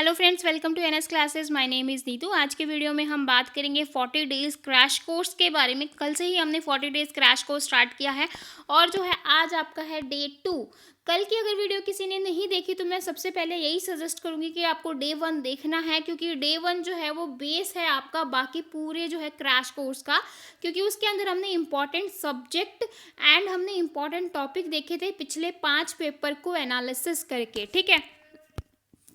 Hello friends, welcome to NS classes. My name is Neetu. आज के video में हम बात करेंगे 40 डेज़ क्रैश कोर्स के बारे में। कल से ही हमने 40 डेज़ क्रैश कोर्स स्टार्ट किया है और जो है आज आपका है डे 2। कल की अगर वीडियो किसी ने नहीं देखी तो मैं सबसे पहले यही सजेस्ट करूंगी कि आपको डे 1 देखना है, क्योंकि डे 1 जो है वो बेस है आपका बाकी पूरे जो है क्रैश कोर्स का, क्योंकि उसके अंदर हमने इंपॉर्टेंट सब्जेक्ट एंड हमने इंपॉर्टेंट टॉपिक देखे थे पिछले 5 पेपर को एनालिसिस करके। ठीक है,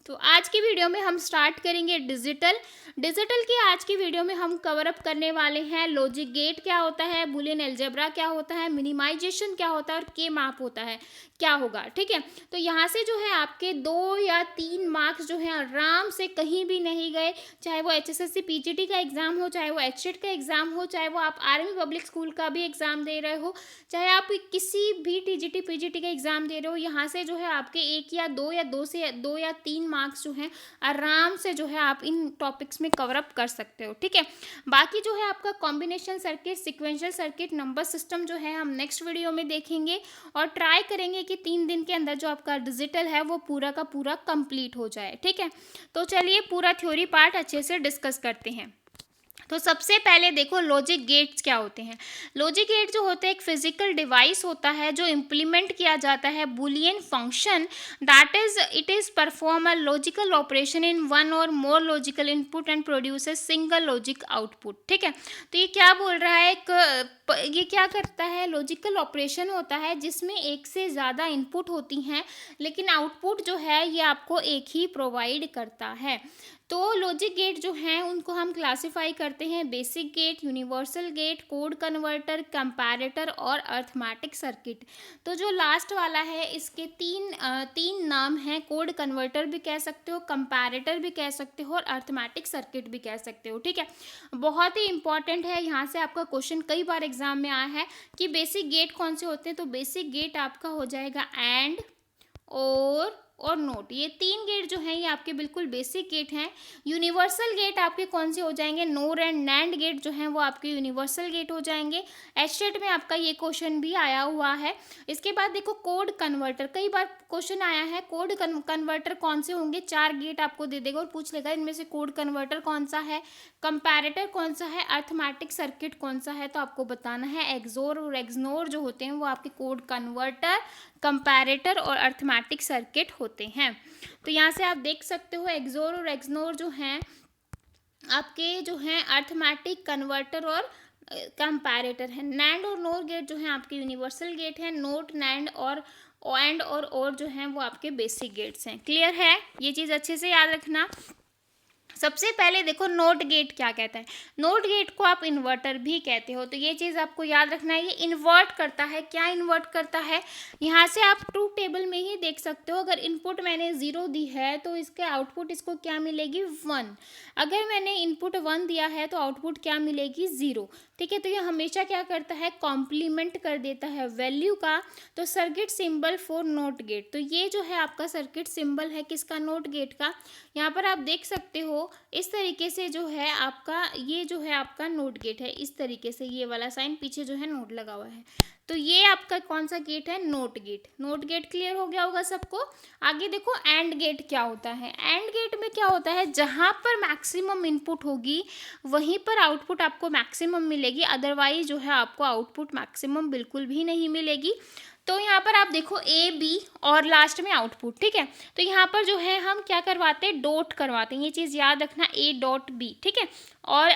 तो आज की वीडियो में हम स्टार्ट करेंगे डिजिटल की आज की वीडियो में हम कवर अप करने वाले हैं लॉजिक गेट क्या होता है, बूलियन अलजेब्रा क्या होता है, मिनिमाइजेशन क्या होता है और के माप होता है क्या होगा। ठीक है, तो यहाँ से जो है आपके 2 या 3 मार्क्स जो है आराम से कहीं भी नहीं गए, चाहे वो एचएसएससी पीजीटी का एग्जाम हो, चाहे वो एचसेट का एग्जाम हो, चाहे वो आप आर्मी पब्लिक स्कूल का भी एग्जाम दे रहे हो, चाहे आप किसी भी टीजीटी पीजीटी का एग्जाम दे रहे हो, यहाँ से जो है आपके 1 या 2 या 2 या 3 मार्क्स जो हैं आराम से जो है आप इन टॉपिक्स में कवर अप कर सकते हो। ठीक है, बाकी जो है आपका combination circuit, sequential circuit, number system जो है हम नेक्स्ट वीडियो में देखेंगे और ट्राई करेंगे कि 3 दिन के अंदर जो आपका डिजिटल है वो पूरा का पूरा कंप्लीट हो जाए। ठीक है, तो चलिए पूरा थ्योरी पार्ट अच्छे से डिस्कस करते हैं। तो सबसे पहले देखो लॉजिक गेट्स क्या होते हैं। लॉजिक गेट जो होते हैं एक फिजिकल डिवाइस होता है जो इम्प्लीमेंट किया जाता है Boolean function, that is it is perform a logical operation in one or more logical input and produces single logic output. ठीक है, तो ये क्या बोल रहा है, ये क्या करता है, लॉजिकल ऑपरेशन होता है जिसमें एक से ज़्यादा इनपुट होती हैं लेकिन आउटपुट जो है ये आपको एक ही प्रोवाइड करता है। तो लॉजिक गेट जो हैं उनको हम क्लासिफाई करते हैं basic gate, universal gate, code converter, comparator और अर्थमेटिक सर्किट। तो जो लास्ट वाला है इसके तीन नाम हैं, कोड कन्वर्टर भी कह सकते हो, कंपैरेटर भी कह सकते हो और अर्थमेटिक सर्किट भी कह सकते हो। ठीक है, बहुत ही इंपॉर्टेंट है, यहाँ से आपका क्वेश्चन कई बार एग्जाम में आया है कि बेसिक गेट कौन से होते हैं। तो बेसिक गेट आपका हो जाएगा एंड, और नोट, ये 3 गेट जो हैं ये आपके बिल्कुल बेसिक गेट हैं। यूनिवर्सल गेट आपके कौन से हो जाएंगे, नोर एंड नैंड गेट जो हैं वो आपके यूनिवर्सल गेट हो जाएंगे। एचसेट में आपका ये क्वेश्चन भी आया हुआ है। इसके बाद देखो कोड कन्वर्टर, कई बार क्वेश्चन आया है, कोड कन्वर्टर कौन से होंगे, 4 गेट आपको दे देगा और पूछ लेगा इनमें से कोड कन्वर्टर कौन सा है, कंपैरेटर कौन सा है, अर्थमेटिक सर्किट कौन सा है। तो आपको बताना है एक्सोर और एक्सनोर जो होते हैं वो आपके कोड कन्वर्टर, कंपैरेटर और अर्थमेटिक सर्किट होते हैं। तो यहाँ से आप देख सकते हो एक्सोर और एक्सनोर जो हैं आपके जो हैं अर्थमेटिक, कन्वर्टर और कंपैरेटर है। नैंड और नोर गेट जो हैं आपके यूनिवर्सल गेट हैं, नोट, नैंड और एंड और जो हैं वो आपके बेसिक गेट्स हैं। क्लियर है, ये चीज़ अच्छे से याद रखना। सबसे पहले देखो नोट गेट क्या कहता है, नोट गेट को आप इन्वर्टर भी कहते हो, तो ये चीज़ आपको याद रखना है। ये इन्वर्ट करता है, क्या इन्वर्ट करता है, यहाँ से आप ट्रूथ टेबल में ही देख सकते हो। अगर इनपुट मैंने 0 दी है तो इसके आउटपुट इसको क्या मिलेगी, 1। अगर मैंने इनपुट 1 दिया है तो आउटपुट क्या मिलेगी, 0। ठीक है, तो ये हमेशा क्या करता है, कॉम्प्लीमेंट कर देता है वैल्यू का। तो circuit symbol for not gate, तो ये जो है आपका सर्किट सिंबल है किसका, नोट गेट का। यहाँ पर आप देख सकते हो इस तरीके से जो है आपका, ये जो है आपका नोट गेट है, इस तरीके से ये वाला साइन पीछे जो है नोट लगा हुआ है। तो ये आपका कौन सा गेट है, not gate. Not gate clear हो गया होगा सबको। आगे देखो एंड गेट क्या होता है। एंड गेट में क्या होता है, जहाँ पर मैक्सिमम इनपुट होगी वहीं पर आउटपुट आपको मैक्सिमम मिलेगी, अदरवाइज जो है आपको आउटपुट मैक्सिमम बिल्कुल भी नहीं मिलेगी। तो यहाँ पर आप देखो ए, बी और लास्ट में आउटपुट। ठीक है, तो यहाँ पर जो है हम क्या करवाते हैं, डॉट करवाते हैं, ये चीज़ याद रखना, ए डॉट बी। ठीक है,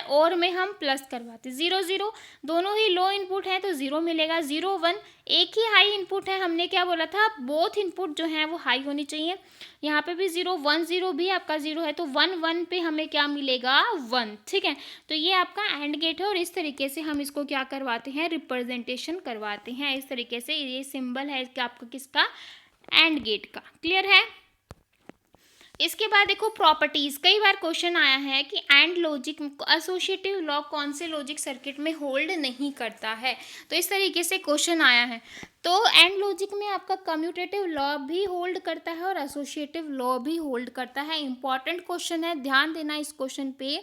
और में हम प्लस करवाते हैं। 0 0 दोनों ही लो इनपुट हैं तो 0 मिलेगा, 0 1 एक ही हाई इनपुट है, हमने क्या बोला था, बोथ इनपुट जो हैं वो हाई होनी चाहिए। यहाँ पे भी 0 1 0 भी आपका 0 है तो 1 1 पे हमें क्या मिलेगा, 1। ठीक है, तो ये आपका एंड गेट है और इस तरीके से हम इसको क्या करवाते हैं, रिप्रेजेंटेशन करवाते हैं। इस तरीके से ये सिंबल है इसका आपका किसका, एंड गेट का। क्लियर है। इसके बाद देखो प्रॉपर्टीज, कई बार क्वेश्चन आया है कि एंड लॉजिक एसोसिएटिव लॉ कौन से लॉजिक सर्किट में होल्ड नहीं करता है, तो इस तरीके से क्वेश्चन आया है। तो एंड लॉजिक में आपका कम्यूटेटिव लॉ भी होल्ड करता है और एसोसिएटिव लॉ भी होल्ड करता है। इंपॉर्टेंट क्वेश्चन है, ध्यान देना इस क्वेश्चन पे।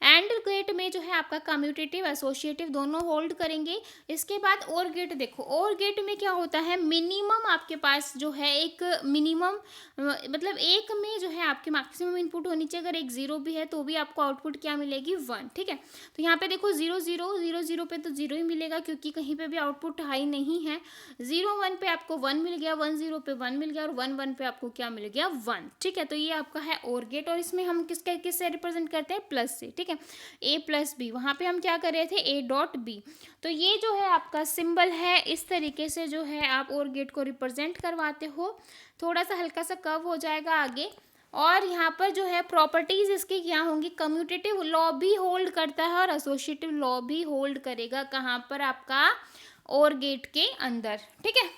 एंड गेट में जो है आपका कम्यूटेटिव एसोसिएटिव दोनों होल्ड करेंगे। इसके बाद और गेट देखो, और गेट में क्या होता है, मिनिमम आपके पास जो है एक मिनिमम मतलब एक में जो है आपके मैक्सिमम इनपुट होनी चाहिए। अगर एक जीरो भी है तो भी आपको आउटपुट क्या मिलेगी, 1। ठीक है, तो यहाँ पे देखो 0 0 0 0 पे तो 0 ही मिलेगा क्योंकि कहीं पे भी आउटपुट हाई नहीं है। 0 1 पे आपको 1 मिल गया, 1 0 पे 1 मिल गया और 1 1 पे आपको क्या मिल गया, 1। ठीक है, तो ये आपका है और गेट और इसमें हम किससे रिप्रेजेंट करते हैं, प्लस से। ठीक है, ए प्लस बी, वहाँ पे हम क्या कर रहे थे, ए डॉट बी। तो ये जो है आपका सिंबल है, इस तरीके से जो है आप और गेट को रिप्रेजेंट करवाते हो। थोड़ा सा हल्का सा कर्व हो जाएगा आगे। और यहाँ पर जो है प्रॉपर्टीज इसकी क्या होंगी, कम्यूटेटिव लॉ भी होल्ड करता है और एसोसिएटिव लॉ भी होल्ड करेगा, कहाँ पर, आपका और गेट के अंदर। ठीक है,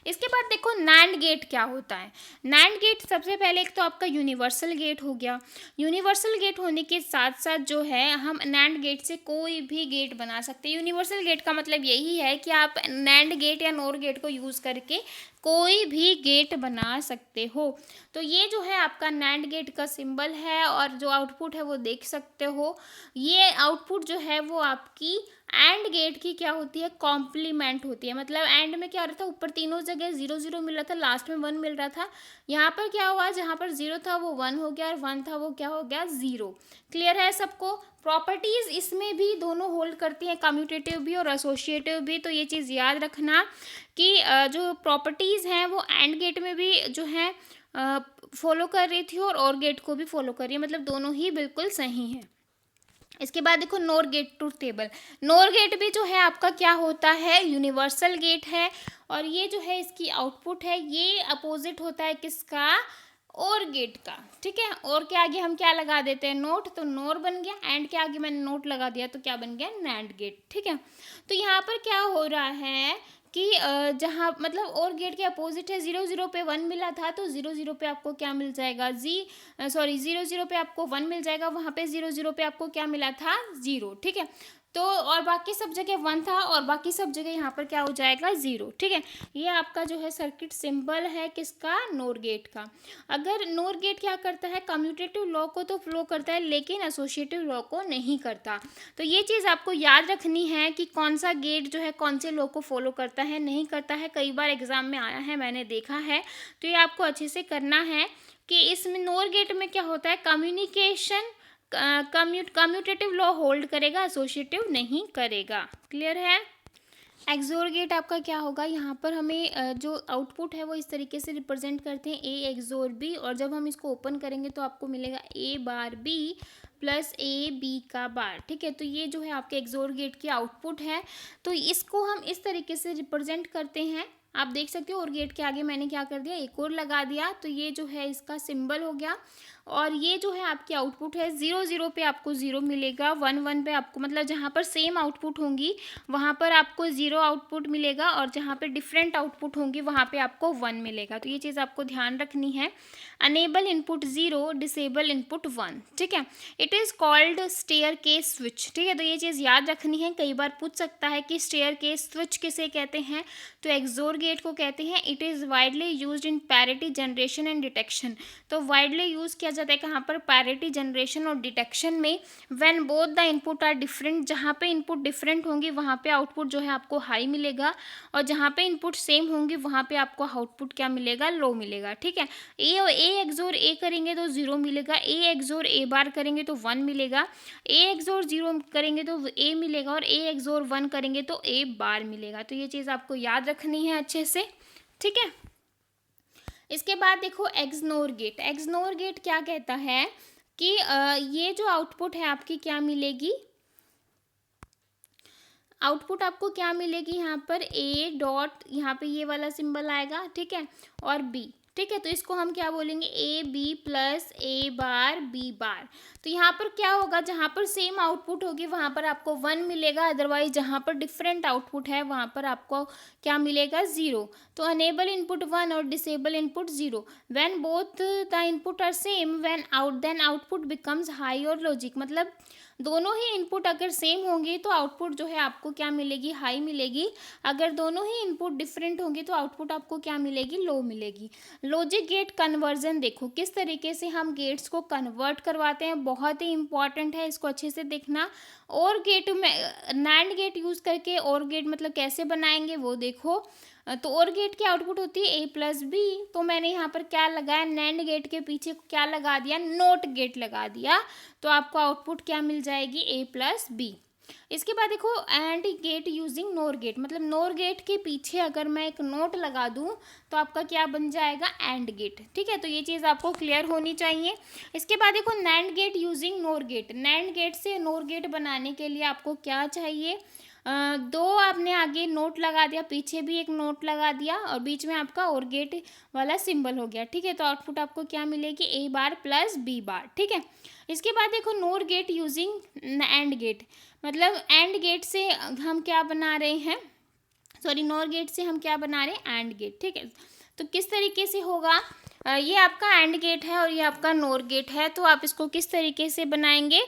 इसके बाद देखो नैंड गेट क्या होता है। नैंड गेट सबसे पहले एक तो आपका यूनिवर्सल गेट हो गया। यूनिवर्सल गेट होने के साथ साथ जो है हम नैंड गेट से कोई भी गेट बना सकते हैं। यूनिवर्सल गेट का मतलब यही है कि आप नैंड गेट या नोर गेट को यूज़ करके कोई भी गेट बना सकते हो। तो ये जो है आपका नैंड गेट का सिंबल है और जो आउटपुट है वो देख सकते हो। ये आउटपुट जो है वो आपकी एंड गेट की क्या होती है, कॉम्प्लीमेंट होती है। मतलब एंड में क्या हो रहा था, ऊपर तीनों जगह 0 0 मिल रहा था, लास्ट में 1 मिल रहा था। यहाँ पर क्या हुआ, जहाँ पर 0 था वो 1 हो गया और 1 था वो क्या हो गया, 0। क्लियर है सबको। प्रॉपर्टीज इसमें भी दोनों होल्ड करती हैं, कम्यूटेटिव भी और एसोसिएटिव भी। तो ये चीज़ याद रखना कि जो प्रॉपर्टीज़ हैं वो एंड गेट में भी जो है फॉलो कर रही थी और गेट को भी फॉलो कर रही है, मतलब दोनों ही बिल्कुल सही हैं। इसके बाद देखो नोर gate truth table. Nor gate भी जो है आपका क्या होता है, यूनिवर्सल गेट है और ये जो है इसकी आउटपुट है, ये अपोजिट होता है किसका, और गेट का। ठीक है, और के आगे हम क्या लगा देते हैं, नोट, तो नोर बन गया। एंड के आगे मैंने नोट लगा दिया तो क्या बन गया, नैंड गेट। ठीक है, तो यहाँ पर क्या हो रहा है कि जहाँ मतलब और गेट के अपोजिट है, 0 0 पे 1 मिला था तो 0 0 पे आपको क्या मिल जाएगा, 0 0 पे आपको 1 मिल जाएगा, वहाँ पे 0 0 पे आपको क्या मिला था, 0। ठीक है, तो और बाकी सब जगह 1 था और बाकी सब जगह यहाँ पर क्या हो जाएगा, 0। ठीक है, ये आपका जो है सर्किट सिंबल है किसका, नोर गेट का। अगर नोर गेट क्या करता है, कम्यूटेटिव लॉ को तो फ्लो करता है लेकिन एसोसिएटिव लॉ को नहीं करता। तो ये चीज़ आपको याद रखनी है कि कौन सा गेट जो है कौन से लॉ को फॉलो करता है, नहीं करता है। कई बार एग्जाम में आया है, मैंने देखा है। तो ये आपको अच्छे से करना है कि इसमें नोर गेट में क्या होता है, कम्युनिकेशन कम्यूटेटिव लॉ होल्ड करेगा, एसोसिएटिव नहीं करेगा। क्लियर है। एक्सोर गेट आपका क्या होगा, यहाँ पर हमें जो आउटपुट है वो इस तरीके से रिप्रेजेंट करते हैं, ए एक्सोर बी, और जब हम इसको ओपन करेंगे तो आपको मिलेगा ए bar B plus A B का बार। ठीक है, तो ये जो है आपके एक्सोर गेट की आउटपुट है। तो इसको हम इस तरीके से रिप्रेजेंट करते हैं, आप देख सकते हो। और गेट के आगे मैंने क्या कर दिया, एक और लगा दिया, तो ये जो है इसका सिंबल हो गया। और ये जो है आपकी आउटपुट है, 0 0 पे आपको 0 मिलेगा, 1 1 पे आपको, मतलब जहाँ पर सेम आउटपुट होंगी वहाँ पर आपको 0 आउटपुट मिलेगा और जहाँ पे डिफरेंट आउटपुट होंगी वहाँ पे आपको 1 मिलेगा। तो ये चीज़ आपको ध्यान रखनी है। Enable input 0, disable input 1। ठीक है, it is called staircase switch. ठीक है, तो ये चीज़ याद रखनी है, कई बार पूछ सकता है कि स्टेयर केस स्विच किसे कहते हैं, तो एक्सोर गेट को कहते हैं। It is widely used in parity generation and detection. तो वाइडली यूज़ किया जाता है कहाँ पर, पैरिटी जनरेशन और डिटेक्शन में। When both the input are different, जहाँ पे इनपुट डिफरेंट होंगी वहाँ पे आउटपुट जो है आपको हाई मिलेगा और जहाँ पे इनपुट सेम होंगी वहाँ पे आपको आउटपुट क्या मिलेगा, लो मिलेगा। ठीक है, ए एक्सोर ए करेंगे तो 0 मिलेगा, ए एक्सोर ए बार करेंगे तो 1 मिलेगा, ए एक्सोर 0 करेंगे तो ए मिलेगा और ए एक्सोर 1 करेंगे तो ए बार मिलेगा। तो ये चीज़ आपको याद रखनी है अच्छे से। ठीक है, इसके बाद देखो एक्सनोर गेट। एक्सनोर गेट क्या कहता है कि ये जो आउटपुट है आपकी क्या मिलेगी, आउटपुट आपको क्या मिलेगी, यहाँ पर ए डॉट, यहाँ पे ये वाला सिंबल आएगा। ठीक है, और बी। ठीक है, तो इसको हम क्या बोलेंगे, A B plus A bar B bar. तो यहाँ पर क्या होगा, जहाँ पर सेम आउटपुट होगी वहाँ पर आपको 1 मिलेगा, अदरवाइज जहाँ पर डिफरेंट आउटपुट है वहाँ पर आपको क्या मिलेगा, 0। तो अनेबल इनपुट 1 और disable input 0। When both the input are same then output becomes high or logic. मतलब दोनों ही इनपुट अगर सेम होंगे तो आउटपुट जो है आपको क्या मिलेगी, हाई मिलेगी। अगर दोनों ही इनपुट डिफरेंट होंगे तो आउटपुट आपको क्या मिलेगी, लो मिलेगी। लॉजिक गेट कन्वर्जन देखो किस तरीके से हम गेट्स को कन्वर्ट करवाते हैं, बहुत ही इंपॉर्टेंट है, इसको अच्छे से देखना। और गेट में नैंड गेट यूज़ करके और गेट मतलब कैसे बनाएंगे वो देखो। तो और गेट की आउटपुट होती है ए प्लस बी। तो मैंने यहाँ पर क्या लगाया, नैंड गेट के पीछे क्या लगा दिया, नोट गेट लगा दिया। तो आपको आउटपुट क्या मिल जाएगी, ए प्लस बी। इसके बाद देखो AND gate using NOR gate, मतलब नोर गेट के पीछे अगर मैं एक नोट लगा दूं तो आपका क्या बन जाएगा, एंड गेट। ठीक है, तो ये चीज़ आपको क्लियर होनी चाहिए। इसके बाद देखो NAND gate using NOR gate, NAND gate से नोर गेट बनाने के लिए आपको क्या चाहिए, दो आपने आगे नोट लगा दिया, पीछे भी एक नोट लगा दिया और बीच में आपका और गेट वाला सिंबल हो गया। ठीक है, तो आउटपुट आपको क्या मिलेगी, ए बार प्लस बी बार। ठीक है, इसके बाद देखो नोर गेट यूजिंग एंड गेट, मतलब एंड गेट से हम क्या बना रहे हैं, सॉरी नोर गेट से हम क्या बना रहे हैं, एंड गेट। ठीक है, तो किस तरीके से होगा, ये आपका एंड गेट है और ये आपका नोर गेट है, तो आप इसको किस तरीके से बनाएंगे,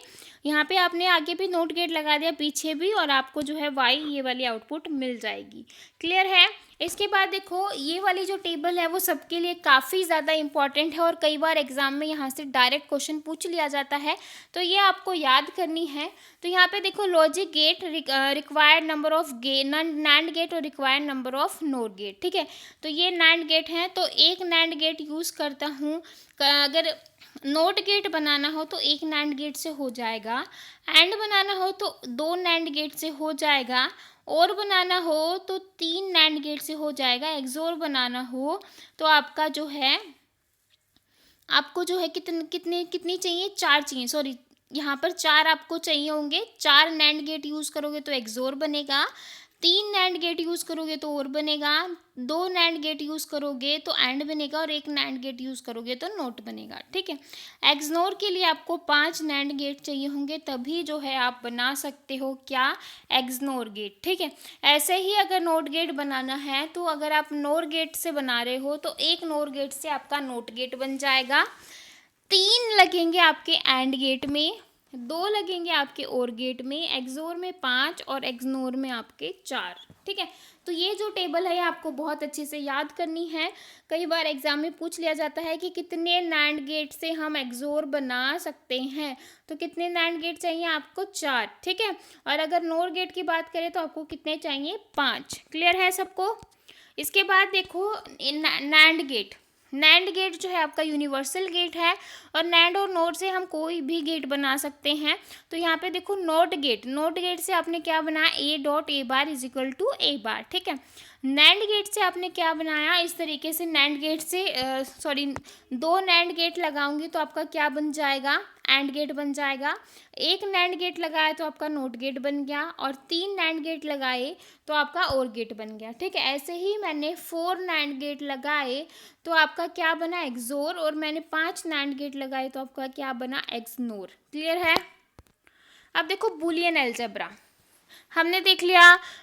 यहाँ पे आपने आगे भी नोट गेट लगा दिया, पीछे भी, और आपको जो है वाई ये वाली आउटपुट मिल जाएगी। क्लियर है। इसके बाद देखो ये वाली जो टेबल है वो सबके लिए काफ़ी ज़्यादा इंपॉर्टेंट है और कई बार एग्जाम में यहाँ से डायरेक्ट क्वेश्चन पूछ लिया जाता है, तो ये आपको याद करनी है। तो यहाँ पे देखो logic gate, required number of NAND gate और required number of NOR gate. ठीक है, तो ये नैंड गेट है, तो एक नैंड गेट यूज़ करता हूँ। अगर नोट गेट बनाना हो तो एक नैंड गेट से हो जाएगा, एंड बनाना हो तो दो नैंड गेट से हो जाएगा, और बनाना हो तो तीन नैंड गेट से हो जाएगा, एक्सोर बनाना हो तो आपका जो है, आपको जो है कितनी चाहिए, चार चाहिए, सॉरी यहाँ पर चार आपको चाहिए होंगे। चार नैंड गेट यूज़ करोगे तो एक्सोर बनेगा, तीन नैंड गेट यूज़ करोगे तो और बनेगा, दो नैंड गेट यूज़ करोगे तो एंड बनेगा, और एक नैंड गेट यूज़ करोगे तो नोट बनेगा। ठीक है, एक्सनोर के लिए आपको 5 नैंड गेट चाहिए होंगे, तभी जो है आप बना सकते हो क्या, एक्सनोर गेट। ठीक है, ऐसे ही अगर नोट गेट बनाना है तो अगर आप नोर गेट से बना रहे हो तो एक नोर गेट से आपका नोट गेट बन जाएगा, तीन लगेंगे आपके एंड गेट में, दो लगेंगे आपके और गेट में, एक्सोर में 5 और एक्सनोर में आपके 4। ठीक है, तो ये जो टेबल है आपको बहुत अच्छे से याद करनी है। कई बार एग्जाम में पूछ लिया जाता है कि कितने नैंड गेट से हम एक्सोर बना सकते हैं, तो कितने नैंड गेट चाहिए आपको, 4। ठीक है, और अगर नोर गेट की बात करें तो आपको कितने चाहिए, 5। क्लियर है सबको। इसके बाद देखो नैंड गेट, नैंड गेट जो है आपका यूनिवर्सल गेट है, और नैंड और नोट से हम कोई भी गेट बना सकते हैं। तो यहाँ पे देखो नोट गेट, नोट गेट से आपने क्या बनाया, A dot A bar is equal to A bar. ठीक है, नैंड गेट से आपने क्या बनाया, इस तरीके से नैंड गेट से सॉरी दो नैंड गेट लगाऊंगी तो आपका क्या बन जाएगा, एंड गेट बन जाएगा। एक नैंड गेट लगाया तो आपका नोट गेट बन गया, और तीन नैंड गेट लगाए तो आपका और गेट बन गया। ठीक है, ऐसे ही मैंने 4 नैंड गेट लगाए तो आपका क्या बना, एक्सोर, और मैंने 5 नैंड गेट लगाए तो आपका क्या बना, एक्सनोर। क्लियर है। अब देखो बूलियन अलजेब्रा, हमने देख लिया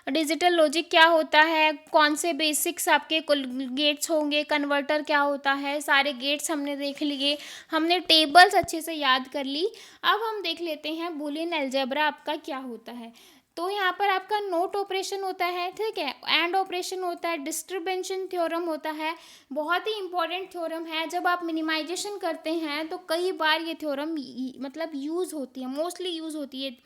डिजिटल लॉजिक क्या होता है, कौन से बेसिक्स आपके गेट्स होंगे, कन्वर्टर क्या होता है, सारे गेट्स हमने देख लिए, हमने टेबल्स अच्छे से याद कर ली। अब हम देख लेते हैं बूलियन अलजेब्रा आपका क्या होता है। तो यहाँ पर आपका नोट ऑपरेशन होता है, ठीक है, एंड ऑपरेशन होता है, डिस्ट्रीब्यूशन थ्योरम होता है, बहुत ही इंपॉर्टेंट थ्योरम है। जब आप मिनिमाइजेशन करते हैं तो कई बार ये थ्योरम मतलब यूज़ होती है, मोस्टली यूज़ होती है।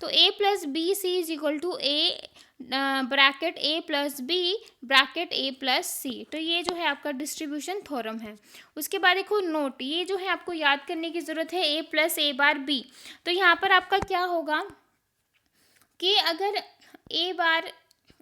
तो A plus B C is equal to A bracket A plus B bracket A plus C, तो ये जो है आपका डिस्ट्रीब्यूशन थ्योरम है। उसके बाद देखो नोट, ये जो है आपको याद करने की ज़रूरत है, A plus A bar B. तो यहाँ पर आपका क्या होगा कि अगर ए बार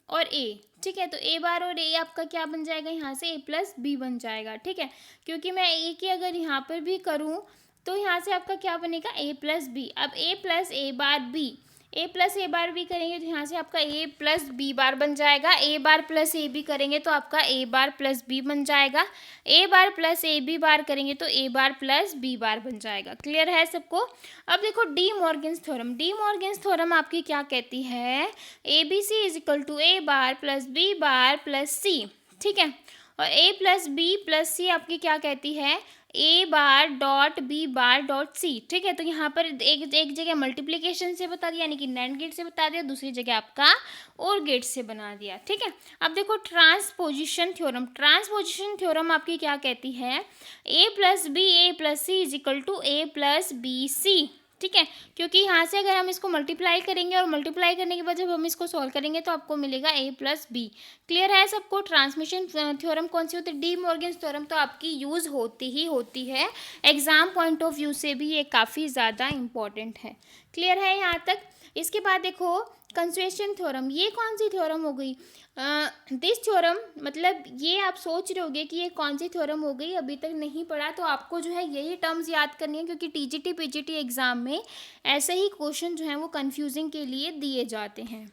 और ए, ठीक है, तो ए बार और ए आपका क्या बन जाएगा, यहाँ से ए प्लस बी बन जाएगा। ठीक है, क्योंकि मैं ए की अगर यहाँ पर भी करूँ तो यहाँ से आपका क्या बनेगा, ए प्लस बी। अब ए plus A bar B, A plus A bar B करेंगे तो यहाँ से आपका ए प्लस बी बार बन जाएगा, ए बार प्लस ए बी करेंगे तो आपका ए बार प्लस बी बन जाएगा, ए bar plus A B bar करेंगे तो ए बार प्लस बी बार बन जाएगा। क्लियर है सबको। अब देखो De Morgan's theorem, De Morgan's theorem आपकी क्या कहती है, A B C is equal to A bar plus B bar plus सी। ठीक है, और A plus B plus C आपकी क्या कहती है, A bar dot B bar dot C. ठीक है, तो यहाँ पर एक जगह मल्टीप्लिकेशन से बता दिया, यानी कि नैंड गेट से बता दिया, दूसरी जगह आपका और गेट से बना दिया। ठीक है, अब देखो ट्रांसपोजिशन थ्योरम। ट्रांसपोजिशन थ्योरम आपकी क्या कहती है, A plus B A plus C is equal to A plus B C. ठीक है, क्योंकि यहाँ से अगर हम इसको मल्टीप्लाई करेंगे और मल्टीप्लाई करने के बाद जब हम इसको सॉल्व करेंगे तो आपको मिलेगा ए प्लस बी। क्लियर है सबको। ट्रांसमिशन थ्योरम कौन सी होती है, डी मॉर्गन्स थ्योरम, तो आपकी यूज़ होती है एग्जाम पॉइंट ऑफ व्यू से भी ये काफ़ी ज़्यादा इंपॉर्टेंट है। क्लियर है यहाँ तक। इसके बाद देखो कंसुएशन थ्योरम। ये कौन सी थ्योरम हो गई, दिस थ्योरम, मतलब ये आप सोच रहे होगे कि ये कौन सी थ्योरम हो गई, अभी तक नहीं पढ़ा, तो आपको जो है यही टर्म्स याद करनी है, क्योंकि टीजीटी पीजीटी एग्जाम में ऐसे ही क्वेश्चन जो हैं वो कंफ्यूजिंग के लिए दिए जाते हैं।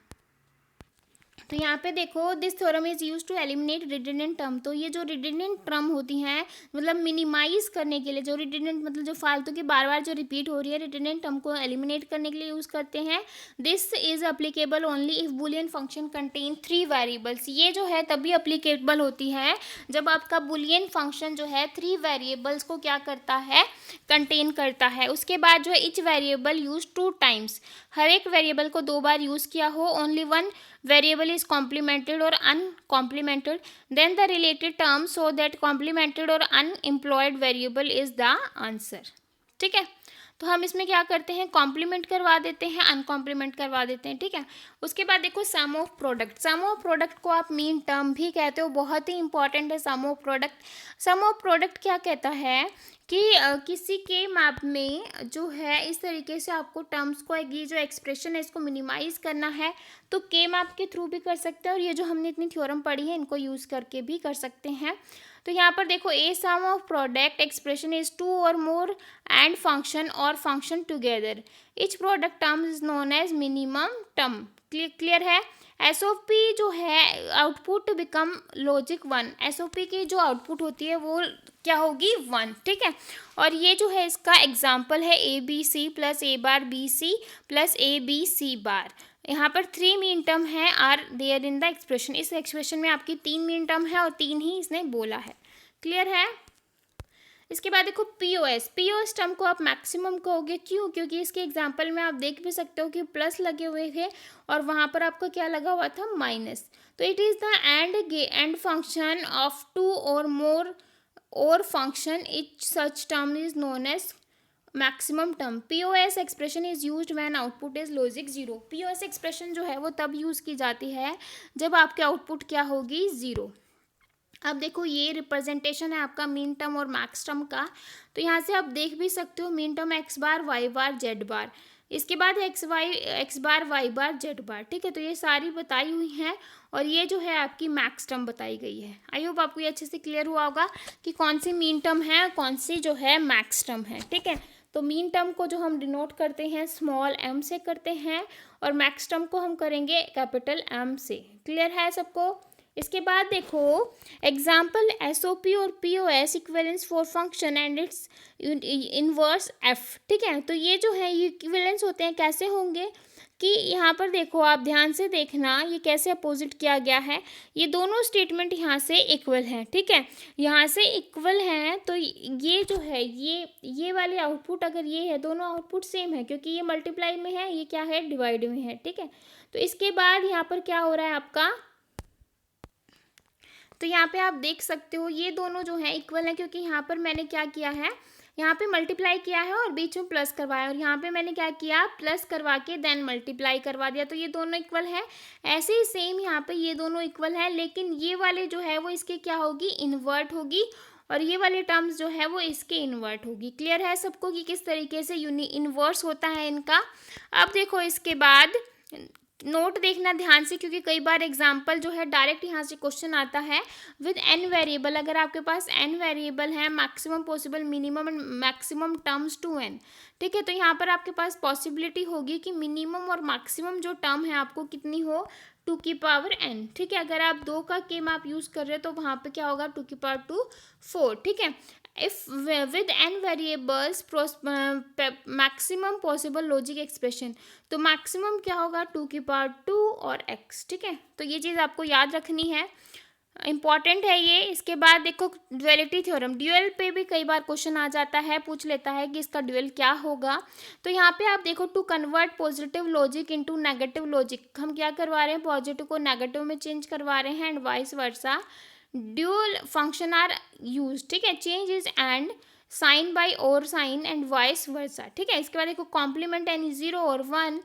तो यहाँ पे देखो this theorem is use to eliminate redundant term. तो ये जो रिडंडेंट टर्म होती हैं, मतलब मिनिमाइज करने के लिए, जो रिडंडेंट मतलब जो फालतू की बार बार जो रिपीट हो रही है, रिडंडेंट टर्म को एलिमिनेट करने के लिए यूज करते हैं। This is applicable only if Boolean function contain 3 variables. ये जो है तभी अप्लीकेबल होती है जब आपका बुलियन फंक्शन जो है 3 वेरिएबल्स को क्या करता है, कंटेन करता है। उसके बाद जो है इच वेरिएबल यूज 2 टाइम्स, हर एक वेरिएबल को 2 बार यूज किया हो। Only one variable is complemented or uncomplimented, then the related term so that complemented or unemployed variable is the answer। ठीक है, तो हम इसमें क्या करते हैं, कॉम्प्लीमेंट करवा देते हैं, अनकॉम्प्लीमेंट करवा देते हैं। ठीक है, उसके बाद देखो sum of product. Sum of product को आप मीन टर्म भी कहते हो, बहुत ही इंपॉर्टेंट है sum of product. Sum of product क्या कहता है कि किसी के मैप में जो है इस तरीके से आपको टर्म्स को, ये जो एक्सप्रेशन है इसको मिनिमाइज करना है, तो के मैप के थ्रू भी कर सकते हैं, और ये जो हमने इतनी थ्योरम पढ़ी है इनको यूज़ करके भी कर सकते हैं। तो यहाँ पर देखो a sum of product expression is 2 or more AND function OR function together. Each product term is known as minimum term. Clear है। एसओपी जो है आउटपुट बिकम लॉजिक 1। एसओपी की जो आउटपुट होती है वो क्या होगी, 1। ठीक है, और ये जो है इसका एग्जाम्पल है A B C plus A bar B C plus A B C bar. यहाँ पर 3 मीन टर्म है are there in the expression. इस एक्सप्रेशन में आपकी 3 मीन टर्म है और 3 ही इसने बोला है। क्लियर है। इसके बाद देखो पीओएस। पीओएस टर्म को आप मैक्सिमम कहोगे, क्यों, क्योंकि इसके एग्जाम्पल में आप देख भी सकते हो कि प्लस लगे हुए थे और वहाँ पर आपका क्या लगा हुआ था, माइनस। तो it is the AND function of 2 or more OR function, each such term is known as maximum term. POS expression is used when output is logic 0। POS expression जो है वो तब यूज़ की जाती है जब आपके आउटपुट क्या होगी, 0। अब देखो ये रिप्रेजेंटेशन है आपका मीन टर्म और मैक्स टर्म का। तो यहाँ से आप देख भी सकते हो मीन टर्म एक्स बार वाई बार जेड बार, इसके बाद एक्स बार वाई बार जेड बार। ठीक है, तो ये सारी बताई हुई हैं और ये जो है आपकी मैक्स टर्म बताई गई है। आई होप आपको ये अच्छे से क्लियर हुआ होगा कि कौन सी मीन टर्म है और कौन सी जो है मैक्स टर्म है। ठीक है, तो मीन टर्म को जो हम डिनोट करते हैं स्मॉल m से करते हैं और मैक्स टर्म को हम करेंगे कैपिटल M से। क्लियर है सबको। इसके बाद देखो एग्जाम्पल एसओपी और POS equivalence for function and it's inverse F. ठीक है, तो ये जो है ये इक्विवेलेंस होते हैं, कैसे होंगे कि यहाँ पर देखो आप ध्यान से देखना ये कैसे अपोजिट किया गया है। ये दोनों स्टेटमेंट यहाँ से इक्वल हैं। ठीक है, यहाँ से इक्वल हैं, तो ये जो है ये वाले आउटपुट अगर ये है, दोनों आउटपुट सेम है, क्योंकि ये मल्टीप्लाई में है, ये क्या है, डिवाइड में है। ठीक है, तो इसके बाद यहाँ पर क्या हो रहा है आपका, तो यहाँ पे आप देख सकते हो ये दोनों जो है इक्वल है, क्योंकि यहाँ पर मैंने क्या किया है, यहाँ पे मल्टीप्लाई किया है और बीच में प्लस करवाया, और यहाँ पे मैंने क्या किया, प्लस करवा के देन मल्टीप्लाई करवा दिया, तो ये दोनों इक्वल है। ऐसे ही सेम यहाँ पे ये दोनों इक्वल है, लेकिन ये वाले जो है वो इसके क्या होगी, इन्वर्ट होगी, और ये वाले टर्म्स जो है वो इसके इन्वर्ट होगी। क्लियर है सबको कि किस तरीके से इन्वर्स होता है इनका। अब देखो इसके बाद नोट देखना ध्यान से, क्योंकि कई बार एग्जाम्पल जो है डायरेक्ट यहाँ से क्वेश्चन आता है विद n वेरिएबल। अगर आपके पास n वेरिएबल है, maximum possible minimum and maximum terms two n। ठीक है, तो यहाँ पर आपके पास पॉसिबिलिटी होगी कि मिनिमम और मैक्सिमम जो टर्म है आपको कितनी हो, 2 की पावर n। ठीक है, अगर आप 2 का के मैप यूज़ कर रहे हो तो वहाँ पे क्या होगा, 2 की पावर 2 4। ठीक है, if with n variables maximum possible logic expression, तो मैक्सिमम क्या होगा, 2 की पावर 2 और x। ठीक है, तो ये चीज़ आपको याद रखनी है। इंपॉर्टेंट है ये। इसके बाद देखो ड्यूअलिटी थ्योरम, ड्यूअल पे भी कई बार क्वेश्चन आ जाता है, पूछ लेता है कि इसका ड्यूअल क्या होगा। तो यहाँ पे आप देखो, to convert positive logic into negative logic, हम क्या करवा रहे हैं, पॉजिटिव को नेगेटिव में चेंज करवा रहे हैं, and vice versa dual function are use, ठीक है, change is AND sign by OR sign and vice versa, ठीक है। इसके बाद देखो complement any zero or one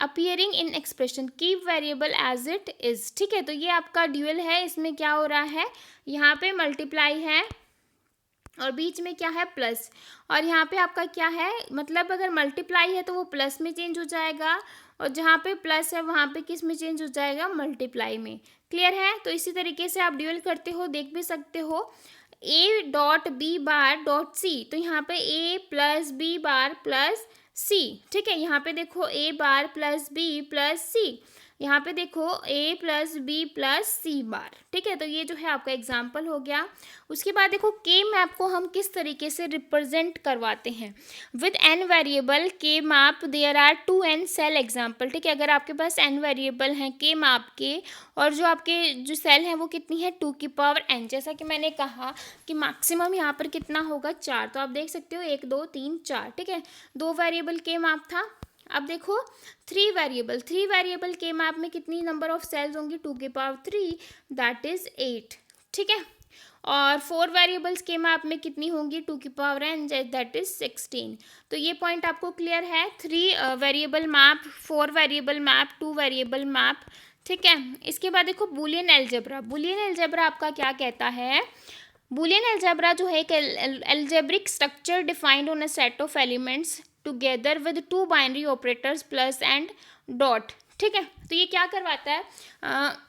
appearing in expression, keep variable as it is, ठीक है। तो ये आपका ड्यूअल है, इसमें क्या हो रहा है, यहाँ पे मल्टीप्लाई है और बीच में क्या है, प्लस, और यहाँ पे आपका क्या है, मतलब अगर मल्टीप्लाई है तो वो प्लस में चेंज हो जाएगा, और जहाँ पे प्लस है वहाँ पे किस में चेंज हो जाएगा, मल्टीप्लाई में। क्लियर है। तो इसी तरीके से आप ड्यूअल करते हो, देख भी सकते हो, A dot B bar dot C, तो यहाँ पे A plus B bar plus सी, ठीक है। यहाँ पे देखो A bar plus B plus C, यहाँ पे देखो A plus B plus C bar, ठीक है। तो ये जो है आपका एग्जाम्पल हो गया। उसके बाद देखो के मैप को हम किस तरीके से रिप्रेजेंट करवाते हैं, विद एन वेरिएबल के map there are two n cell example, ठीक है। अगर आपके पास एन वेरिएबल हैं के मैप के, और जो आपके जो सेल हैं वो कितनी है, 2 की पावर n, जैसा कि मैंने कहा कि मैक्सिमम यहाँ पर कितना होगा, 4। तो आप देख सकते हो 1 2 3 4, ठीक है। 2 वेरिएबल के मैप था। अब देखो 3 वेरिएबल के मैप में कितनी नंबर ऑफ सेल्स होंगी, 2 की पावर 3, दैट इज 8, ठीक है। और 4 वेरिएबल्स के मैप में कितनी होंगी, 2 की पावर n, दैट इज 16। तो ये पॉइंट आपको क्लियर है। 3 variable map, 4 variable map, 2 variable map, ठीक है। इसके बाद देखो बुलियन अलजेब्रा, बुलियन अलजेब्रा आपका क्या कहता है, बुलियन अलजेब्रा जो है एक algebraic structure defined on a set of elements together with 2 binary operators plus and dot, ठीक है। तो ये क्या करवाता है,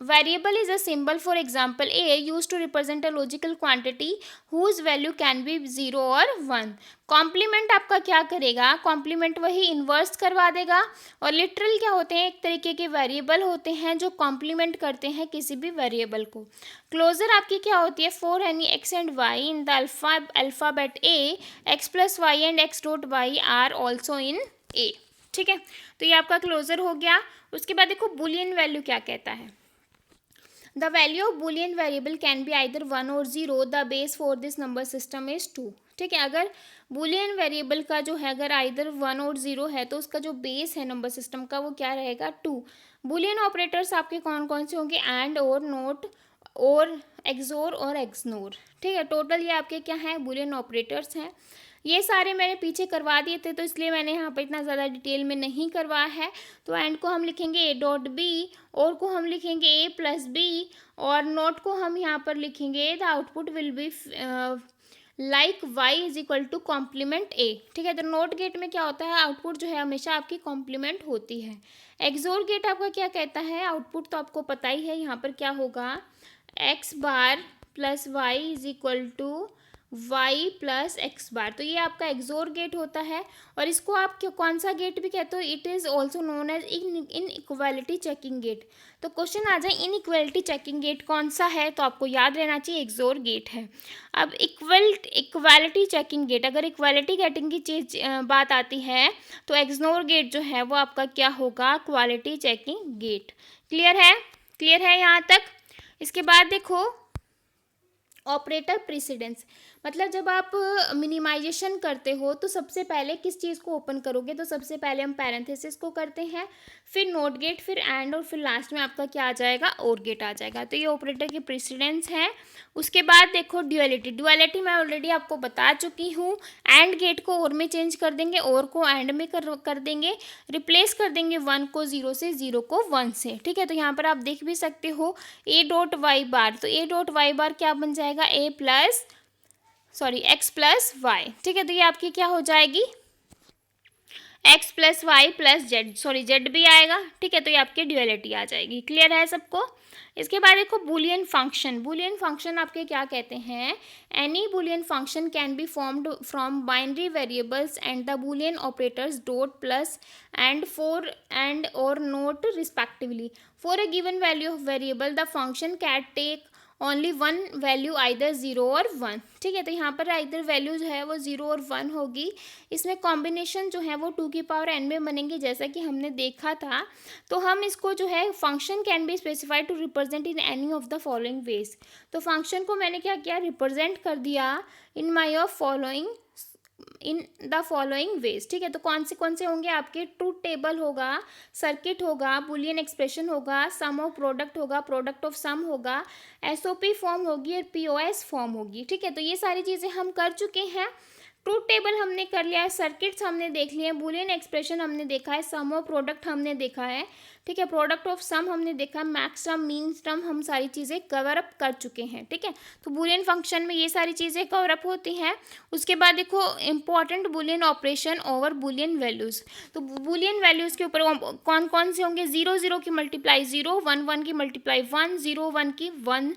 variable is a symbol, for example A use to represent a logical quantity whose value can be 0 or 1। Complement आपका क्या करेगा, कॉम्प्लीमेंट वही इन्वर्स करवा देगा, और लिटरल क्या होते हैं, एक तरीके के वेरिएबल होते हैं जो कॉम्प्लीमेंट करते हैं किसी भी वेरिएबल को। क्लोजर आपकी क्या होती है, for any X and Y in the alphabet A, X plus Y and X dot Y are also in A, ठीक है। तो ये आपका क्लोजर हो गया। उसके बाद देखो बुलियन वैल्यू क्या कहता है, the value of Boolean variable can be either 1 और 0, the base for this number system is 2, ठीक है। अगर बुलियन वेरिएबल का जो है अगर आइदर 1 और 0 है तो उसका जो बेस है नंबर सिस्टम का वो क्या रहेगा, 2। बुलियन ऑपरेटर्स आपके कौन कौन से होंगे, एंड और नोट और एक्सोर और एक्सनोर, ठीक है। टोटल ये आपके क्या हैं, बुलियन ऑपरेटर्स हैं। ये सारे मैंने पीछे करवा दिए थे, तो इसलिए मैंने यहाँ पर इतना ज़्यादा डिटेल में नहीं करवाया है। तो एंड को हम लिखेंगे ए डॉट बी, और को हम लिखेंगे ए प्लस बी, और नोट को हम यहाँ पर लिखेंगे the output will be like Y is equal to complement A, ठीक है। तो नोट गेट में क्या होता है, आउटपुट जो है हमेशा आपकी कॉम्प्लीमेंट होती है। एक्सोर गेट आपका क्या कहता है, आउटपुट तो आपको पता ही है, यहाँ पर क्या होगा, x bar plus Y is equal to y plus x bar. तो ये आपका एक्सोर गेट होता है, और इसको आप कौन सा गेट भी कहते हो, it is also known as inequality checking gate. तो क्वेश्चन आ जाए इन इक्वालिटी चेकिंग गेट कौन सा है, तो आपको याद रहना चाहिए एक्सोर गेट है। अब इक्वालिटी चेकिंग गेट, अगर इक्वालिटी गेटिंग की चीज बात आती है तो एक्सोर गेट जो है वो आपका क्या होगा, क्वालिटी चेकिंग गेट। क्लियर है यहाँ तक। इसके बाद देखो ऑपरेटर प्रेसिडेंस, मतलब जब आप मिनिमाइजेशन करते हो तो सबसे पहले किस चीज़ को ओपन करोगे, तो सबसे पहले हम पैरेंथेसिस को करते हैं, फिर नोट गेट, फिर एंड, और फिर लास्ट में आपका क्या आ जाएगा, और गेट आ जाएगा। तो ये ऑपरेटर के प्रेसिडेंस है। उसके बाद देखो ड्यूअलिटी मैं ऑलरेडी आपको बता चुकी हूँ। एंड गेट को और में चेंज कर देंगे, और को एंड में कर देंगे, रिप्लेस कर देंगे 1 को 0 से, 0 को 1 से, ठीक है। तो यहाँ पर आप देख भी सकते हो ए डॉट वाई बार, तो ए डॉट वाई बार क्या बन जाएगा, एक्स प्लस वाई, ठीक है। तो ये आपकी क्या हो जाएगी, X plus Y plus Z भी आएगा, ठीक है। तो ये आपकी ड्यूअलिटी आ जाएगी। क्लियर है सबको। इसके बाद देखो बुलियन फंक्शन आपके क्या कहते हैं, any Boolean function can be formed from binary variables and the Boolean operators dot plus and for and और not respectively for a given value of variable the function can take only one value either zero और one, ठीक है। तो यहाँ पर either value जो है वो ज़ीरो और वन होगी। इसमें कॉम्बिनेशन जो है वो 2 की पावर n में बनेंगे, जैसा कि हमने देखा था। तो हम इसको जो है function can be specified to represent in any of the following ways. तो फंक्शन को मैंने क्या किया, रिप्रेजेंट कर दिया in my of following, in the following ways, ठीक है। तो कौन से होंगे आपके, ट्रूथ टेबल होगा, सर्किट होगा, बुलियन एक्सप्रेशन होगा, सम ऑफ प्रोडक्ट होगा, प्रोडक्ट ऑफ सम होगा, एसओपी फॉर्म होगी और पीओएस फॉर्म होगी, ठीक है। तो ये सारी चीज़ें हम कर चुके हैं। ट्रूथ टेबल हमने कर लिया है, सर्किट्स हमने देख लिए हैं, बुलियन एक्सप्रेशन हमने देखा है, सम ऑफ प्रोडक्ट हमने देखा है, ठीक है, प्रोडक्ट ऑफ सम हमने देखा है, मैक्स टर्म मीन टर्म हम सारी चीज़ें कवर अप कर चुके हैं, ठीक है। तो बुलियन फंक्शन में ये सारी चीज़ें कवर अप होती हैं। उसके बाद देखो important Boolean operation over Boolean values. तो बुलियन वैल्यूज़ के ऊपर कौन कौन से होंगे, 0 0 की मल्टीप्लाई 0, 1 1 की मल्टीप्लाई 1, 0 1 की 1,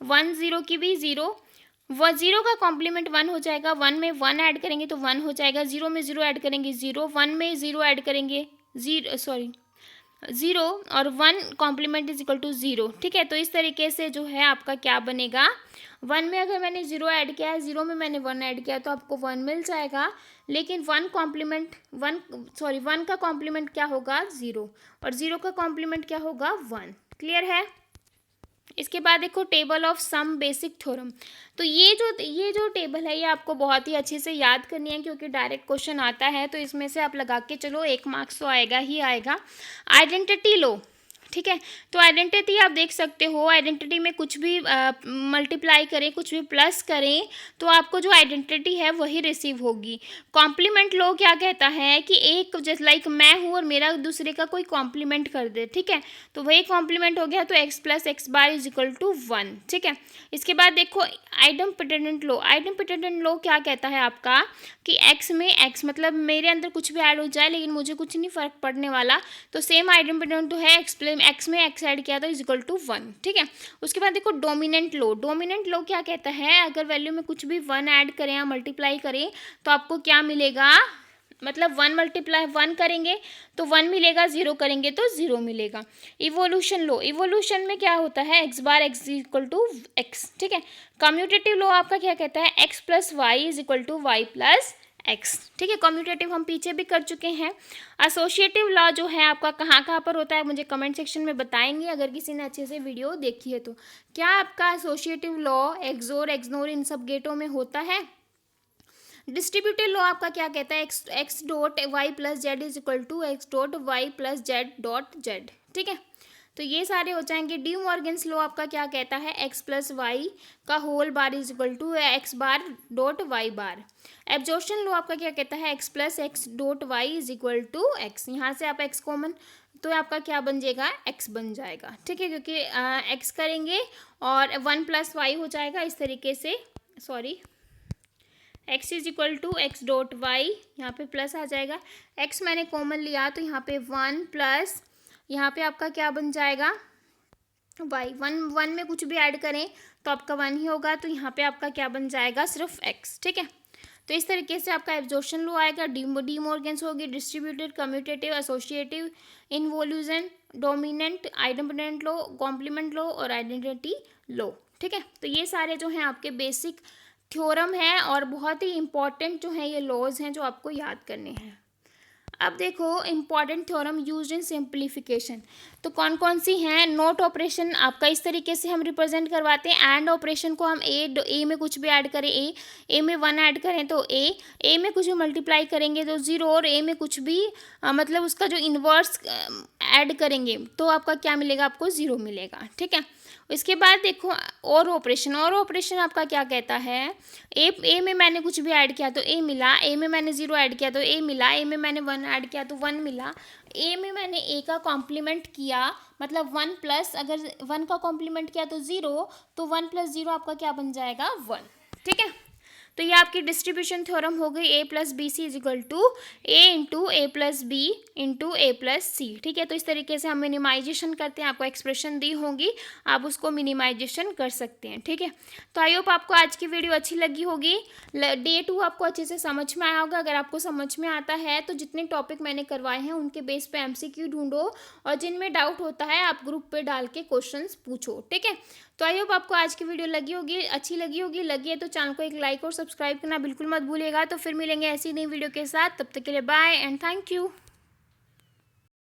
1 0 की भी 0, वह 0 का कॉम्प्लीमेंट 1 हो जाएगा, 1 में 1 ऐड करेंगे तो 1 हो जाएगा, 0 में 0 ऐड करेंगे 0, 1 में 0 ऐड करेंगे 0 or 1 complement is equal to 0, ठीक है। तो इस तरीके से जो है आपका क्या बनेगा, 1 में अगर मैंने 0 ऐड किया है, 0 में मैंने 1 ऐड किया तो आपको 1 मिल जाएगा, लेकिन 1 का कॉम्प्लीमेंट क्या होगा, 0, और 0 का कॉम्प्लीमेंट क्या होगा, 1। क्लियर है। इसके बाद देखो table of some basic theorem. तो ये जो टेबल है ये आपको बहुत ही अच्छे से याद करनी है, क्योंकि डायरेक्ट क्वेश्चन आता है, तो इसमें से आप लगा के चलो 1 मार्क्स तो आएगा ही आएगा। आइडेंटिटी लो, ठीक है। तो आइडेंटिटी आप देख सकते हो, आइडेंटिटी में कुछ भी मल्टीप्लाई करें, कुछ भी प्लस करें तो आपको जो आइडेंटिटी है वही रिसीव होगी। कॉम्प्लीमेंट लो क्या कहता है कि एक जैसे लाइक मैं हूँ और मेरा दूसरे का कोई कॉम्प्लीमेंट कर दे, ठीक है, तो वही कॉम्प्लीमेंट हो गया, तो x plus x bar is equal to 1, ठीक है। इसके बाद देखो आइडेम्पिटेंट लो। आइडेम्पिटेंट लो क्या कहता है आपका कि x में x मतलब मेरे अंदर कुछ भी ऐड हो जाए लेकिन मुझे कुछ नहीं फर्क पड़ने वाला, तो सेम आइडेम्पिटेंट तो है x में x ऐड किया तो इज इक्वल टू 1, ठीक है। उसके बाद देखो डोमिनेंट लो। डोमिनेंट लो क्या कहता है, अगर वैल्यू में कुछ भी 1 ऐड करें या मल्टीप्लाई करें तो आपको क्या मिलेगा, मतलब 1 मल्टीप्लाई 1 करेंगे तो 1 मिलेगा, 0 करेंगे तो 0 मिलेगा। इवोल्यूशन लो। इवोल्यूशन में क्या होता है, x bar x equal to X, ठीक है। कम्यूटेटिव लो आपका क्या कहता है, x plus Y is equal to Y plus X, ठीक है। कम्यूटेटिव हम पीछे भी कर चुके हैं। एसोसिएटिव लॉ जो है आपका कहाँ कहाँ पर होता है मुझे कमेंट सेक्शन में बताएंगे, अगर किसी ने अच्छे से वीडियो देखी है तो। क्या आपका एसोसिएटिव लॉ एक्सोर एक्सनोर इन सब गेटों में होता है। डिस्ट्रीब्यूटिव लॉ आपका क्या कहता है, X dot Y plus Z is equal to X dot Y plus Z dot Z, ठीक है। तो ये सारे हो जाएंगे। डी मॉर्गन्स लॉ आपका क्या कहता है, एक्स प्लस वाई का whole bar is equal to X bar dot Y bar. Absorption law आपका क्या कहता है, X plus X dot Y is equal to X. यहाँ से आप एक्स कॉमन तो आपका क्या बन जाएगा, एक्स बन जाएगा, ठीक है, क्योंकि एक्स करेंगे और 1 प्लस वाई हो जाएगा इस तरीके से, sorry x is equal to X dot Y, यहाँ पे प्लस आ जाएगा, x मैंने कॉमन लिया तो यहाँ पे 1 प्लस यहाँ पे आपका क्या बन जाएगा y। 1 में कुछ भी ऐड करें तो आपका 1 ही होगा, तो यहाँ पे आपका क्या बन जाएगा, सिर्फ x, ठीक है। तो इस तरीके से आपका एब्जॉर्प्शन लो आएगा। डी मॉर्गन्स होगी, distributed, commutative, associative, involution, dominant, idempotent law, complement law और आइडेंटिटी लो, ठीक है। तो ये सारे जो हैं आपके बेसिक थ्योरम है और बहुत ही इंपॉर्टेंट जो है ये लॉज हैं जो आपको याद करने हैं। अब देखो important theorem used in simplification. तो कौन कौन सी हैं, नोट ऑपरेशन आपका इस तरीके से हम रिप्रेजेंट करवाते हैं। एंड ऑपरेशन को हम ए में कुछ भी ऐड करें, ए में 1 ऐड करें तो ए में कुछ भी मल्टीप्लाई करेंगे तो 0, और ए में कुछ भी मतलब उसका जो इन्वर्स ऐड करेंगे तो आपका क्या मिलेगा, आपको 0 मिलेगा, ठीक है। इसके बाद देखो और ऑपरेशन आपका क्या कहता है, ए में मैंने कुछ भी ऐड किया तो ए मिला, ए में मैंने 0 ऐड किया तो ए मिला, ए में मैंने 1 ऐड किया तो 1 मिला, ए में मैंने ए का कॉम्प्लीमेंट किया मतलब 1 प्लस, अगर 1 का कॉम्प्लीमेंट किया तो 0, तो 1 प्लस 0 आपका क्या बन जाएगा, 1, ठीक है। तो ये आपकी डिस्ट्रीब्यूशन थ्योरम हो गई a plus B C is equal to a into a plus b into a plus सी। ठीक है, तो इस तरीके से हम मिनिमाइजेशन करते हैं, आपको एक्सप्रेशन दी होंगी, आप उसको मिनिमाइजेशन कर सकते हैं। ठीक है, तो आई होप आपको आज की वीडियो अच्छी लगी होगी। डे 2 आपको अच्छे से समझ में आया होगा। अगर आपको समझ में आता है तो जितने टॉपिक मैंने करवाए हैं उनके बेस पे एमसीक्यू ढूंढो, और जिनमें डाउट होता है आप ग्रुप पे डाल के क्वेश्चंस पूछो। ठीक है, तो आई होप आपको आज की वीडियो अच्छी लगी होगी। लगी है तो चैनल को एक लाइक और सब्सक्राइब करना बिल्कुल मत भूलिएगा। तो फिर मिलेंगे ऐसी नई वीडियो के साथ, तब तक के लिए बाय एंड थैंक यू।